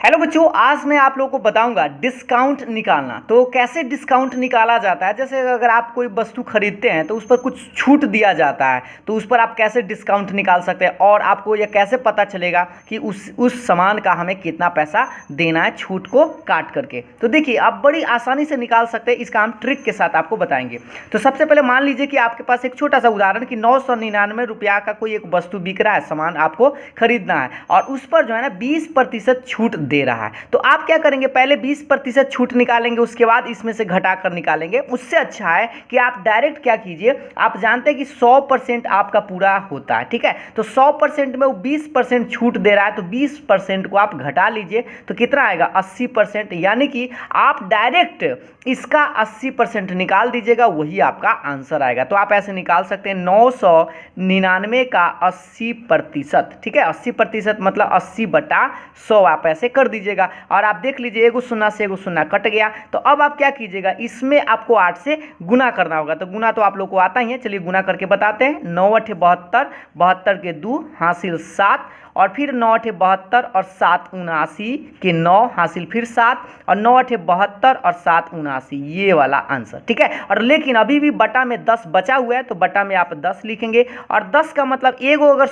Hello बच्चों, आज मैं आप लोगों को बताऊंगा डिस्काउंट निकालना। तो कैसे डिस्काउंट निकाला जाता है, जैसे अगर आप कोई वस्तु खरीदते हैं तो उस पर कुछ छूट दिया जाता है, तो उस पर आप कैसे डिस्काउंट निकाल सकते हैं और आपको यह कैसे पता चलेगा कि उस सामान का हमें कितना पैसा देना है छूट को काट करके। तो देखिए, आप बड़ी आसानी से निकाल सकते हैं, इसका हम ट्रिक के साथ आपको बताएंगे। तो सबसे पहले मान लीजिए कि आपके पास एक छोटा सा उदाहरण कि 999 रुपया का कोई एक वस्तु बिक रहा है, सामान आपको खरीदना है और उस पर जो है ना 20% छूट दे रहा है। तो आप क्या करेंगे, पहले 20% छूट निकालेंगे, उसके बाद इसमें से घटाकर निकालेंगे। उससे अच्छा है कि आप डायरेक्ट क्या कीजिए, आप जानते हैं कि 100% आपका पूरा होता है, ठीक है। तो 100% में वो 20% छूट दे रहा है, तो 20% को आप घटा लीजिए तो कितना आएगा 80%, यानी कि आप डायरेक्ट इसका 80% निकाल दीजिएगा, वही आपका आंसर आएगा। तो आप ऐसे निकाल सकते हैं 999 का 80%, ठीक है। 80% मतलब 80/100 आप ऐसे कर दीजिएगा और आप देख लीजिए एगो शून्य से एगो शून्य कट गया। तो अब आप क्या कीजिएगा, इसमें आपको 8 से गुना करना होगा। तो गुना तो आप लोग को आता ही है, चलिए गुना करके बताते हैं। 9 8 72, 72 के 2 हासिल 7, और फिर 9 8 72 और 7 79 के 9 हासिल फिर 7, और 9 8 72 और 7 79, ये वाला आंसर, ठीक है। और लेकिन अभी भी बटा में 10 बचा हुआ है, तो बटा में आप 10 लिखेंगे। और 10 का मतलब एगो अगर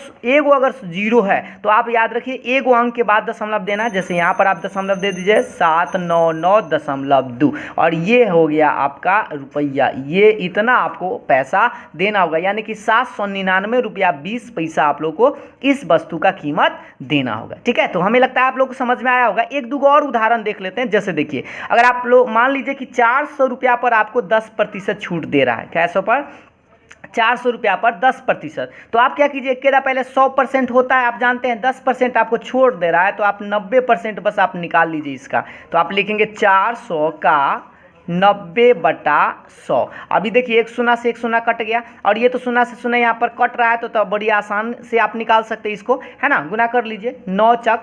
0 है तो आप याद रखिए एगो अंक के बाद दशमलव देना है। जैसे यहाँ पर आप दशमलव दे दीजिए 799.2, और ये हो गया आपका रुपया। ये इतना आपको पैसा देना होगा, यानी कि 799 रुपया 20 पैसा आप लोग को इस वस्तु का कीमत देना होगा, ठीक है। तो हमें लगता है आप लोग को समझ में आया होगा। एक दो और उदाहरण देख लेते हैं। जैसे देखिए, अगर आप लोग मान लीजिए कि 400 रुपया पर आपको 10% छूट दे रहा है, कैसे पर 400 रुपया पर 10%, तो आप क्या कीजिए, केदा पहले 100% होता है, आप जानते हैं 10% आपको छोड़ दे रहा है, तो आप 90% बस आप निकाल लीजिए इसका। तो आप लिखेंगे 400 का 90/100। अभी देखिए एक शून्य से एक शून्य कट गया, और ये तो शून्य से शून्य यहाँ पर कट रहा है, तो बड़ी आसान से आप निकाल सकते हैं इसको, है ना। गुना कर लीजिए, 9 चक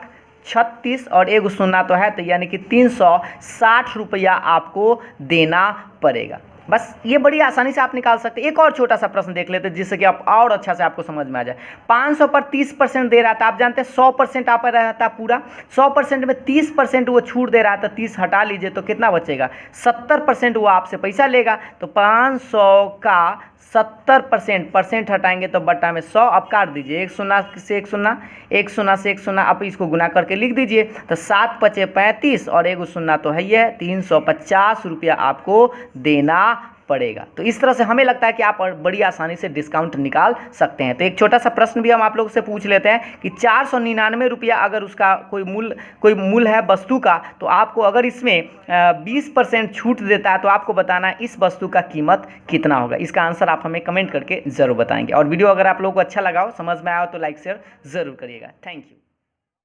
36 और एक शून्य तो है, तो यानी कि 360 रुपया आपको देना पड़ेगा। बस ये बड़ी आसानी से आप निकाल सकते हैं। एक और छोटा सा प्रश्न देख लेते हैं जिससे कि आप और अच्छा से आपको समझ में आ जाए। 500 पर 30% दे रहा था, आप जानते हैं 100% आप रहता पूरा, 100% में 30% वो छूट दे रहा था, 30 हटा लीजिए तो कितना बचेगा, 70% वो आपसे पैसा लेगा। तो 500 का 70% हटाएंगे तो बटा में 100, अब काट दीजिए, एक शून्य से एक शून्य, एक शून्य से एक शून्य, आप इसको गुना करके लिख दीजिए। तो 7 पचे 35 और एक शून्य तो है ही है, 350 रुपया आपको देना पड़ेगा। तो इस तरह से हमें लगता है कि आप बड़ी आसानी से डिस्काउंट निकाल सकते हैं। तो एक छोटा सा प्रश्न भी हम आप लोगों से पूछ लेते हैं कि 499 रुपया अगर उसका कोई मूल्य है वस्तु का, तो आपको अगर इसमें 20% छूट देता है तो आपको बताना है इस वस्तु का कीमत कितना होगा। इसका आंसर आप हमें कमेंट करके ज़रूर बताएंगे। और वीडियो अगर आप लोगों को अच्छा लगा हो, समझ में आया हो, तो लाइक शेयर ज़रूर करिएगा। Thank you.